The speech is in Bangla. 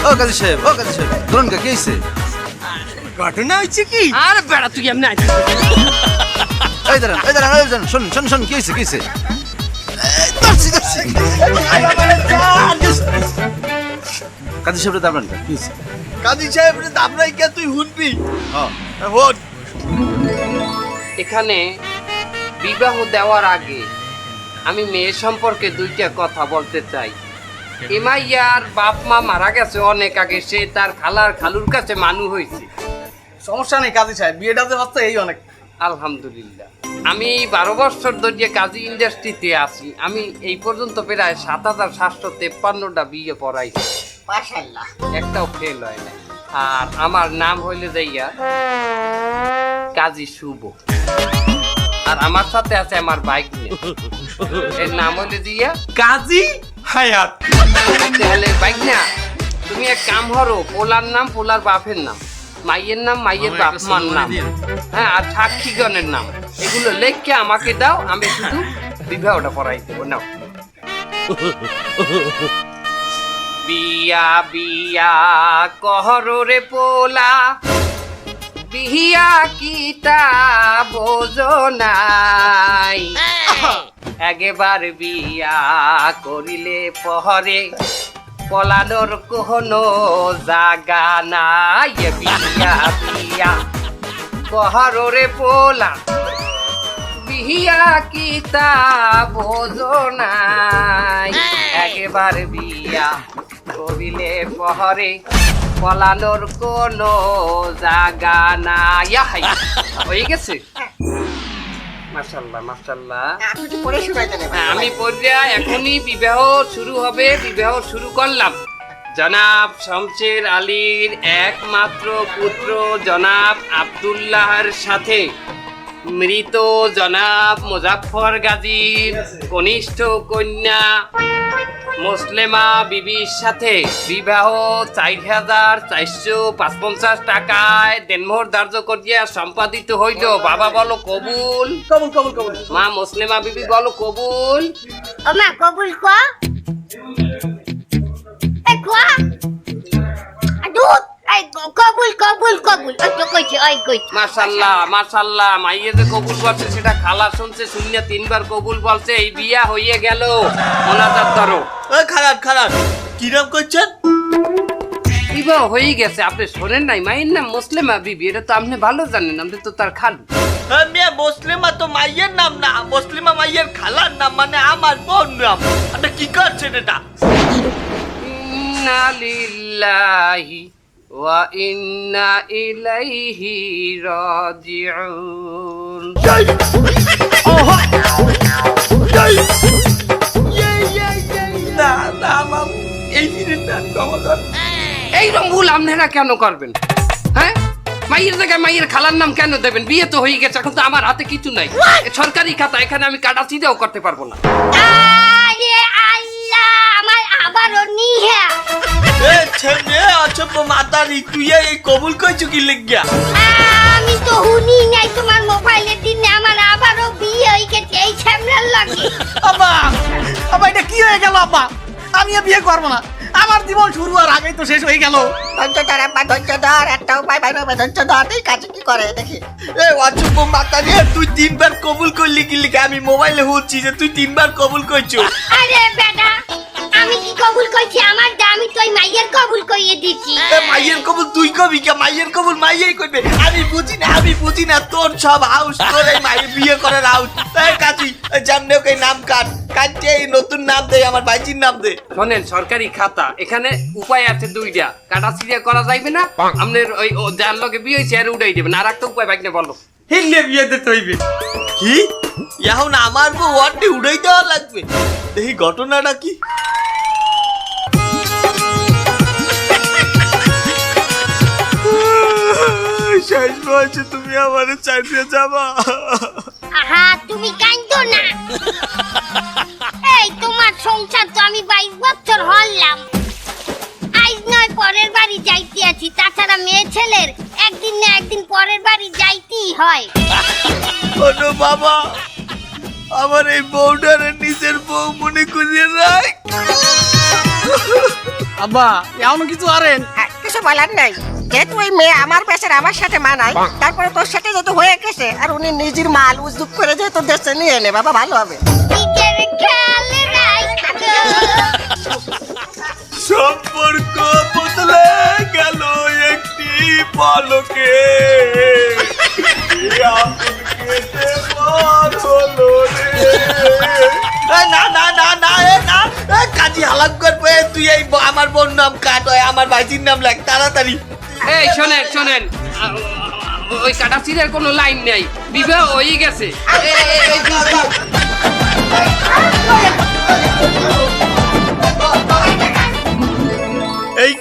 ও কাজী সাহেব ধরুন কে হইছে? ঘটনা হচ্ছে কি? আরে বেড়া তুই এমনি আইছিস। এই দাঁড়ান শুন কি হইছে কাজী সাহেব দাঁড়ান কি হইছে? কাজী সাহেব দাবরাই কে তুই হুনবি? হ্যাঁ হন। এখানে বিবাহ দেওয়ার আগে আমি মেয়ে সম্পর্কে দুইটা কথা বলতে চাই। এমাইয়ার বাপ মা মারা গেছে অনেক আগে, সে তার খালুর কাছে মানুষ হয়েছে। সমস্যা নেই কাজী সাহেব, বিয়েটা যে হচ্ছে এই অনেক। আলহামদুলিল্লাহ। আমি 12 বছর ধরে কাজী ইন্ডাস্ট্রিতে আছি। আমি এই পর্যন্ত প্রায় ৭৭৫৩টা বিয়ে পড়াইছি, মাশাআল্লাহ। একটাও ফেল হয় না। আর আমার নাম হইলে যাইয়া কাজী শুভ। আর আমার সাথে আছে আমার বাইক নিয়ে, এর নাম হইলে দিয়া কাজী হায়াত। তাহলে বাইক না, তুমি এক কাম হরো, পোলার নাম পোলার বাপের নাম, মাইয়ের নাম মাইয়ের বাপ মার নাম, হ্যাঁ, আর সাক্ষীগণের নাম, এগুলো লেখকে আমাকে দাও, আমি শুধু বিবাহটা পড়াই দেবো। নাও। বিয়া বিয়া কহরো রে পোলা, বিয়া কিতা বোঝো নাই, একবার বিয়া করিলে পহরে পলানোর কোনো জাগা নাই। বিয়া বিয়া কহরো রে পোলা, বিয়া কিতা বোঝো নাই, একবার বিয়া করিলে পহরে পলানোর কোনো জাগা নাই। হয়ে গেছে? মাশাআল্লাহ মাশাআল্লাহ। আপনি তো পড়ে শোনাইতে নেবেন। আমি পড়িয়া এখনই বিবাহ শুরু হবে, বিবাহ শুরু করলাম। জনাব শমশের আলীর একমাত্র পুত্র জনাব আব্দুল্লাহর সাথে মৃত জনাব মুজাফফর গাজীর কনিষ্ঠ কন্যা মুসলেমা বিবির সাথে বিবাহ ৪,৪৫৫ টাকায় দেনমোহর ধার্য করিয়া সম্পাদিত হইল। বাবা বলো কবুল। কবুল কবুল কবুল। মা মুসলেমা বিবি বলো কবুল। ও মা কবুল ক। এই ক। দুধ। এই কবুল কবুল কবুল। ওই তো কইছে ওই কইছে। মাশাআল্লাহ মাশাআল্লাহ। মাইয়ে যে কবুল বলছে সেটা খালা শুনছে, শুনিয়া 3বার কবুল বলছে। এই বিয়া হইয়ে গেল। মোনাজাত ধরো। ওই খারাপ খারাপ কিরম করছেন? বিবাহ হয়ে গেছে, আপনি শোনেন নাই? মায়ের নাম মুসলেমা বিবি, এটা তো আপনি ভালো জানেন, আপনি তো তার খালু। মিয়া মুসলিমা তো মাইয়ের নাম না, মুসলিমা মাইয়ের খালার নাম, মানে আমার বোন নাম। আপনি কি করছেন এটা? ইন্না লিল্লাহি ওয়া ইন্না ইলাইহি রাজিউন। না না মাম, এই জিনিসটা ক্ষমা কর। এইরকম ভুল আপনারা কেন করবেন? হ্যাঁ, মাইয়ের জায়গায় মাইয়ের খালার নাম কেন দেবেন? বিয়ে তো হয়ে গেছে, এখন তো আমার হাতে কিছু নাই। সরকারি খাতা, এখানে আমি কাটা চিটাও করতে পারবো না। আরে আল্লাহ, আমার আবারও নিহা। এ ছেলে অচপ মাতারি, তুই এই কবুল কইছো কি লাগিয়া? আমি তো হুনি নাই তোমার মোবাইলের দিনে আমার আবারও বিয়ে হয়ে গেছে এই ছ্যামলার লাগে। আব্বা আব্বা এটা কি হয়ে গেল আব্বা? আমি আর বিয়ে করবো না, আমার জীবন শুরু হওয়ার আগেই তো শেষ হয়ে গেল। ধৈর্য ধর আব্বা, ধৈর্য ধর, একটা উপায় বাইরে হবে, ধৈর্য ধর। এই কাছে কি করে দেখি। এ অচপ মাতারি, তুই 3বার কবুল করলি কি লিখে? আমি মোবাইলে হচ্ছি যে তুই 3বার কবুল কইছো। আরে বেটা, আমি কি কবুল কইছি? আমার দামি তো মাইয়ের কবুল কইয়ে দিছি। এ মাইয়ের কবুল তুই কবি কে? মাইয়ের কবুল মাইয়েই কইবে। আমি বুঝি না তোর সব হাউস, তোর এই মাইয়ের বিয়ে করার হাউস। এই কাজী জানলে ওকে নাম কাটতে এই নতুন নাম দে, আমার ভাইজির নাম দে। শোনেন, সরকারি খাতা, এখানে উপায় আছে 2টা। কাটা চিড়িয়া করা যাইবে না, আপনার ওই যার লগে বিয়ে হয়েছে আর উঠাই দেবেন। আর একটা উপায় বাইক বলো। হিল্লে বিয়ে দিতে হইবে। কি এখন আমার বউ ওয়ার্ডে উড়াই দেওয়া লাগবে? দেখি ঘটনাটা কি। শেষ বয়সে তুমি আমার চাইতে যাবা? আহা, তুমি কাঁদো না। এই তোমার সংসার তো আমি 22 বছর হলাম। আজ নয় পরের বাড়ি যাইতে আছি, তাছাড়া মেয়ে ছেলের একদিন না একদিন পরের বাড়ি যাইতেই হয়। ওনো বাবা, আমার এই বউটারে নিজের বউ মনে করিয়ে রাখ। আব্বা এমন কিছু আরেন কিছু বলার নাই, যেহেতু ওই মেয়ে আমার পেশার আমার সাথে মানায়, তারপরে তোর সাথে যেহেতু হয়ে গেছে আর উনি নিজের মাল উজুক করে যেহেতু দেশে নিয়ে এনে বাবা ভালো হবে। নিজের খেয়াল রাখো। সম্পর্ক বদলে গেল একটি পলকে, না না না না না কাজী হালাক করবে, তুই এই আমার বোন নাম কাট, আমার ভাইজির নাম লেখ তাড়াতাড়ি। এই শোনেন শোনেন, ওই কাটাছিরের কোনো লাইন নেই, বিবাহ হয়ে গেছে। এই